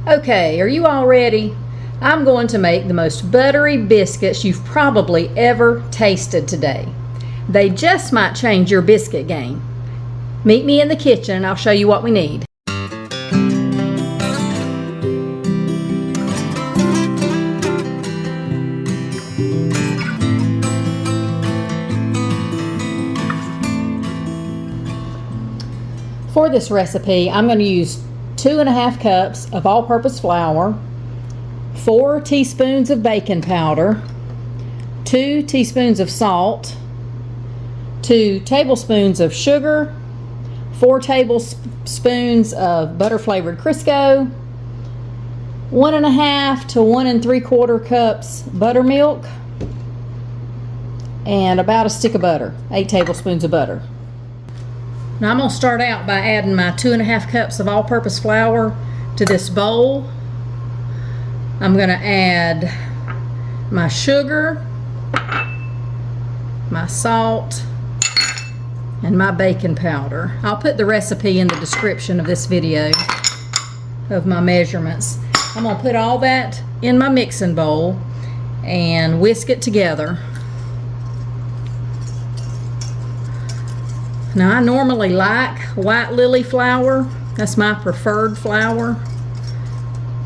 Okay, are you all ready? I'm going to make the most buttery biscuits you've probably ever tasted today. They just might change your biscuit game. Meet me in the kitchen and I'll show you what we need. For this recipe, I'm going to use 2½ cups of all-purpose flour, 4 teaspoons of baking powder, 2 teaspoons of salt, 2 tablespoons of sugar, 4 tablespoons of butter-flavored Crisco, 1½ to 1 3/4 cups buttermilk, and about a stick of butter, 8 tablespoons of butter. Now I'm going to start out by adding my 2½ cups of all-purpose flour to this bowl. I'm going to add my sugar, my salt, and my baking powder. I'll put the recipe in the description of this video of my measurements. I'm going to put all that in my mixing bowl and whisk it together. Now I normally like white lily flour. That's my preferred flour.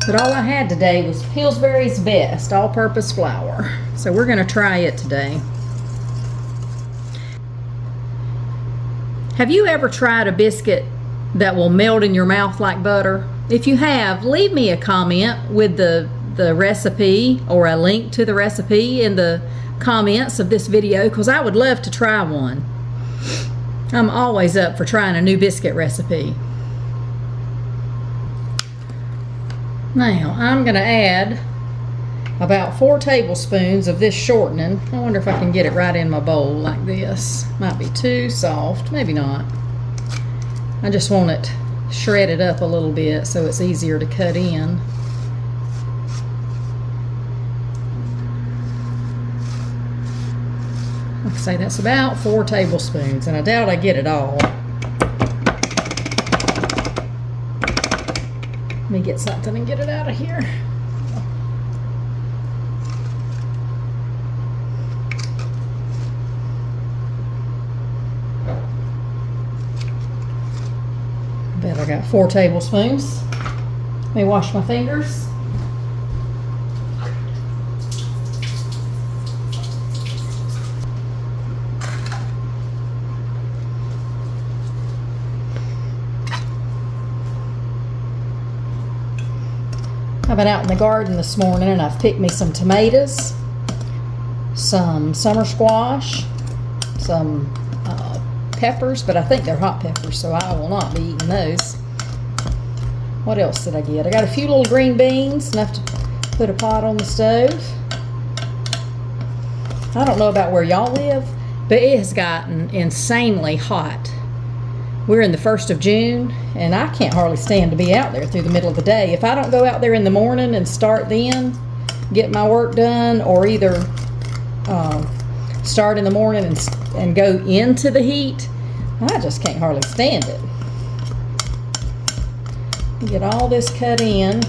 But all I had today was Pillsbury's Best all-purpose flour. So we're going to try it today. Have you ever tried a biscuit that will melt in your mouth like butter? If you have, leave me a comment with the recipe or a link to the recipe in the comments of this video, because I would love to try one. I'm always up for trying a new biscuit recipe. Now, I'm going to add about 4 tablespoons of this shortening. I wonder if I can get it right in my bowl like this. Might be too soft, maybe not. I just want it shredded up a little bit so it's easier to cut in. Like I say, that's about 4 tablespoons, and I doubt I get it all. Let me get something and get it out of here. I bet I got 4 tablespoons. Let me wash my fingers. I've been out in the garden this morning and I've picked me some tomatoes, some summer squash, some peppers, but I think they're hot peppers, so I will not be eating those. What else did I get? I got a few little green beans, enough to put a pot on the stove. I don't know about where y'all live, but it has gotten insanely hot. We're in the 1st of June, and I can't hardly stand to be out there through the middle of the day. If I don't go out there in the morning and start then, get my work done, or either start in the morning and go into the heat, I just can't hardly stand it. Get all this cut in.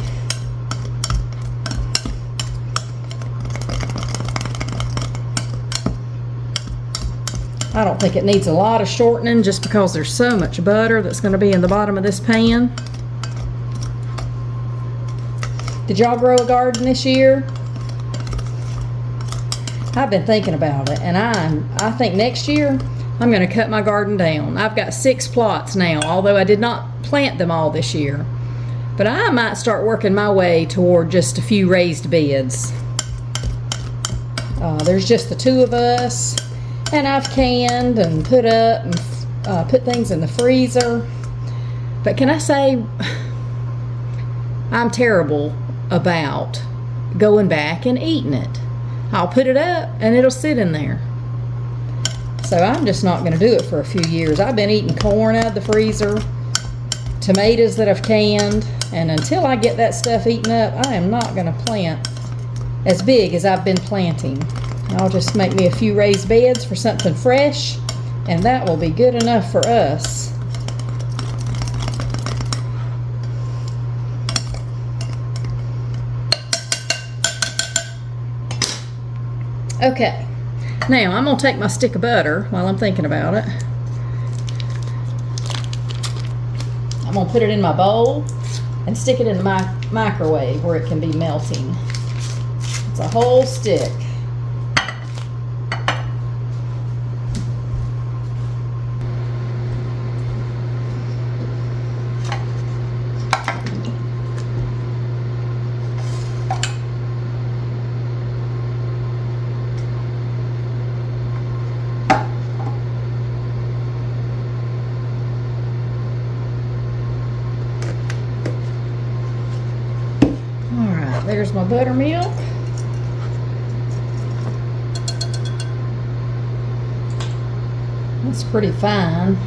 I don't think it needs a lot of shortening just because there's so much butter that's going to be in the bottom of this pan. Did y'all grow a garden this year? I've been thinking about it, and I think next year I'm going to cut my garden down. I've got 6 plots now, although I did not plant them all this year. But I might start working my way toward just a few raised beds. There's just the 2 of us. And I've canned and put up and put things in the freezer. But can I say, I'm terrible about going back and eating it. I'll put it up and it'll sit in there. So I'm just not going to do it for a few years. I've been eating corn out of the freezer, tomatoes that I've canned, and until I get that stuff eaten up, I am not going to plant as big as I've been planting. I'll just make me a few raised beds for something fresh, and that will be good enough for us. Okay, now I'm gonna take my stick of butter while I'm thinking about it. I'm gonna put it in my bowl and stick it in my microwave where it can be melting. It's a whole stick. There's my buttermilk. That's pretty fine.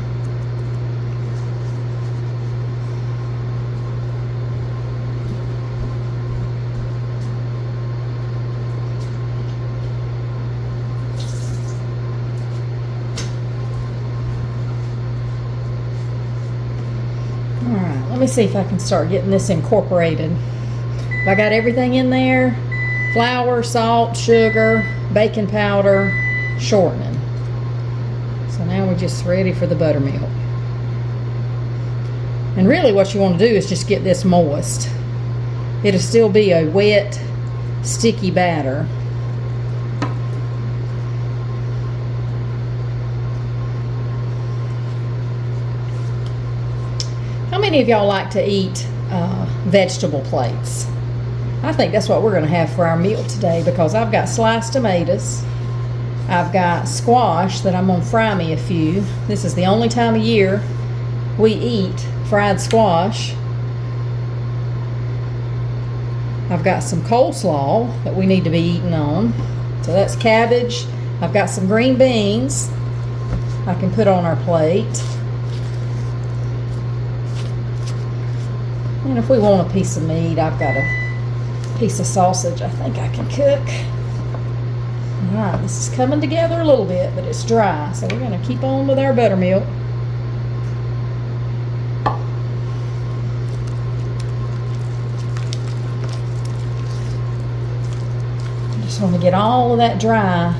All right, let me see if I can start getting this incorporated. I got everything in there: flour, salt, sugar, baking powder, shortening. So now we're just ready for the buttermilk. And really what you want to do is just get this moist. It'll still be a wet, sticky batter. How many of y'all like to eat vegetable plates? I think that's what we're going to have for our meal today, because I've got sliced tomatoes. I've got squash that I'm going to fry me a few. This is the only time of year we eat fried squash. I've got some coleslaw that we need to be eating on. So that's cabbage. I've got some green beans I can put on our plate. And if we want a piece of meat, I've got a piece of sausage I think I can cook. Alright, this is coming together a little bit, but it's dry, so we're going to keep on with our buttermilk. I just want to get all of that dry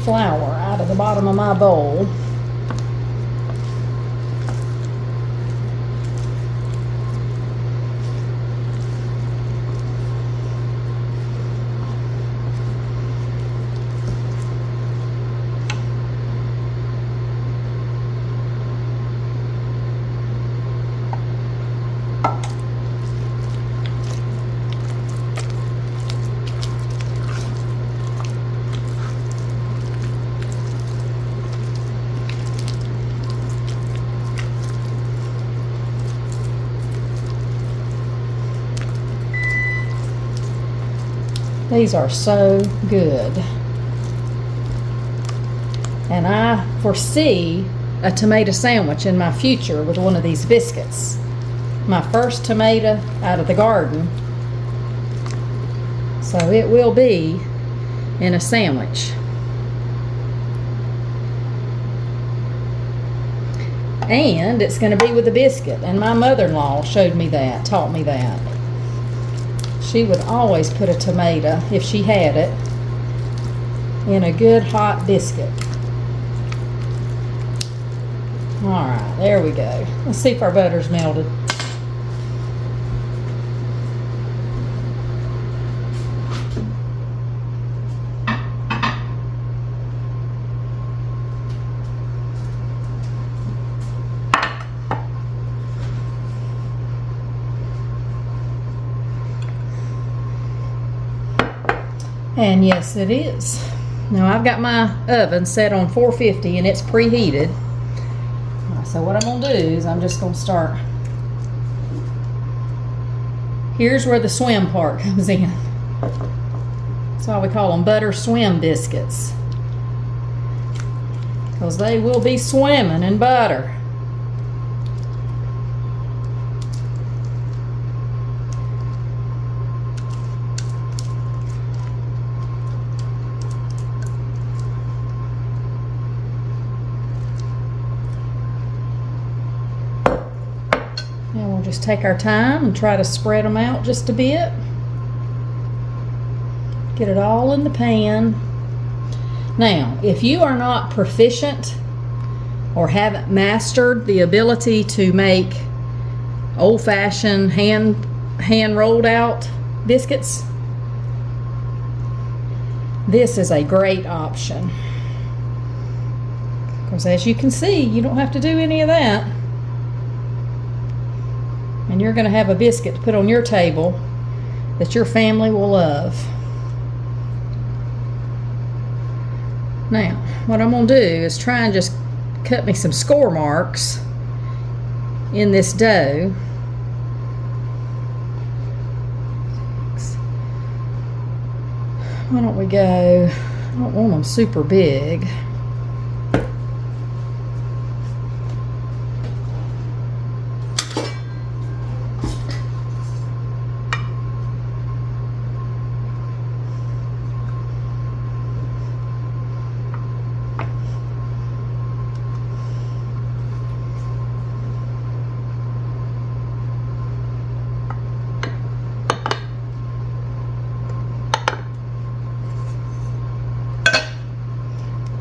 flour out of the bottom of my bowl. These are so good. And I foresee a tomato sandwich in my future with one of these biscuits. My first tomato out of the garden. So it will be in a sandwich. And it's going to be with a biscuit. And my mother-in-law showed me that, taught me that. She would always put a tomato, if she had it, in a good hot biscuit. Alright, there we go. Let's see if our butter's melted. And yes, it is. Now I've got my oven set on 450 and it's preheated. So what I'm going to do is I'm just going to start. Here's where the swim part comes in. That's why we call them butter swim biscuits. Because they will be swimming in butter. And we'll just take our time and try to spread them out just a bit. Get it all in the pan. Now, if you are not proficient or haven't mastered the ability to make old-fashioned hand rolled out biscuits, this is a great option. Because as you can see, you don't have to do any of that. And you're going to have a biscuit to put on your table that your family will love. Now, what I'm going to do is try and just cut me some score marks in this dough. Why don't we go, I don't want them super big.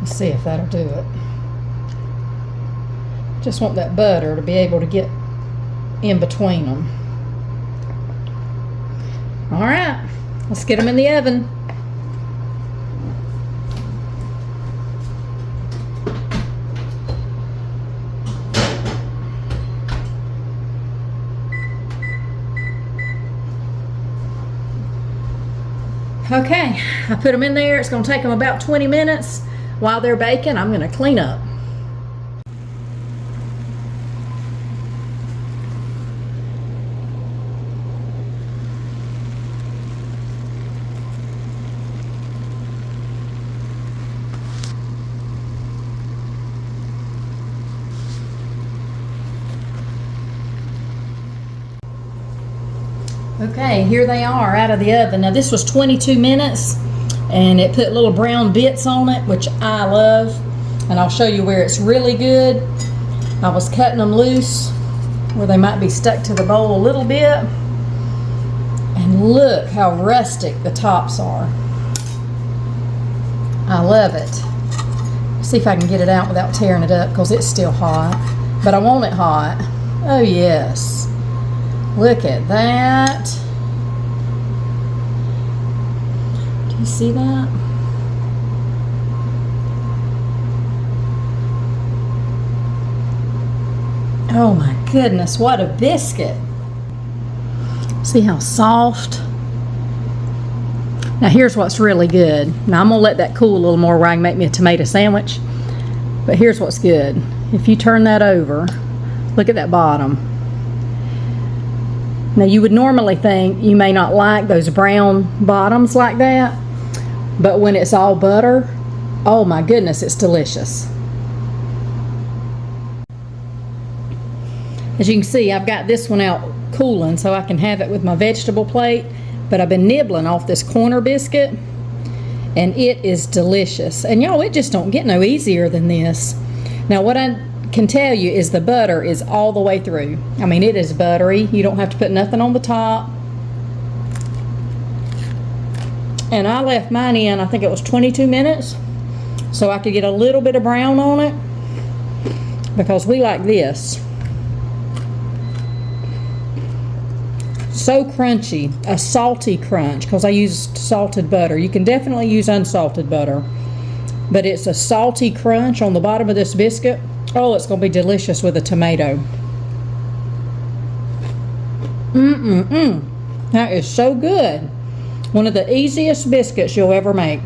See if that'll do it. Just want that butter to be able to get in between them. All right, let's get them in the oven. Okay, I put them in there. It's going to take them about 20 minutes. While they're baking, I'm going to clean up. Okay, here they are out of the oven. Now this was 22 minutes. And it put little brown bits on it, which I love. And I'll show you where it's really good. I was cutting them loose where they might be stuck to the bowl a little bit. And look how rustic the tops are. I love it. See if I can get it out without tearing it up because it's still hot. But I want it hot. Oh yes. Look at that. You see that? Oh my goodness, what a biscuit. See how soft? Now here's what's really good. Now I'm gonna let that cool a little more where I can make me a tomato sandwich. But here's what's good. If you turn that over, look at that bottom. Now you would normally think you may not like those brown bottoms like that. But when it's all butter, oh my goodness, it's delicious. As you can see, I've got this one out cooling so I can have it with my vegetable plate. But I've been nibbling off this corner biscuit, and it is delicious. And y'all, it just don't get no easier than this. Now what I can tell you is the butter is all the way through. I mean, it is buttery. You don't have to put nothing on the top. And I left mine in, I think it was 22 minutes, so I could get a little bit of brown on it, because we like this. So crunchy, a salty crunch, because I used salted butter. You can definitely use unsalted butter, but it's a salty crunch on the bottom of this biscuit. Oh, it's going to be delicious with a tomato. That is so good. One of the easiest biscuits you'll ever make.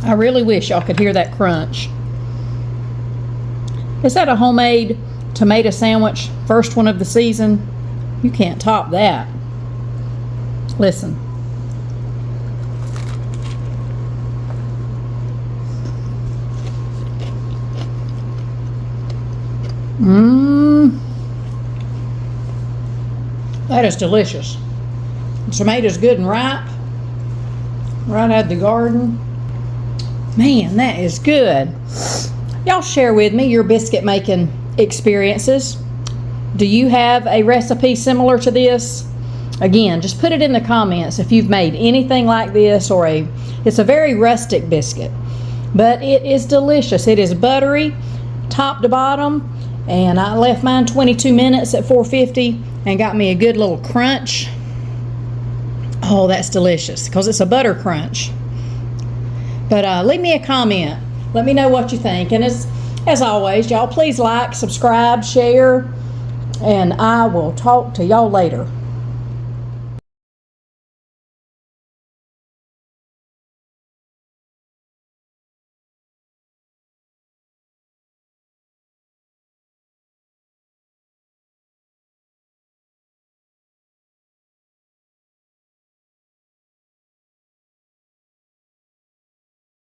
I really wish y'all could hear that crunch. Is that a homemade tomato sandwich? First one of the season? You can't top that. Listen. That is delicious. The tomato's good and ripe. Right out of the garden. Man, that is good. Y'all share with me your biscuit making experiences. Do you have a recipe similar to this? Again, just put it in the comments if you've made anything like this, or it's a very rustic biscuit, but it is delicious. It is buttery top to bottom, and I left mine 22 minutes at 450 and got me a good little crunch. Oh, that's delicious because it's a butter crunch. But leave me a comment. Let me know what you think. And as always, y'all please like, subscribe, share, and I will talk to y'all later.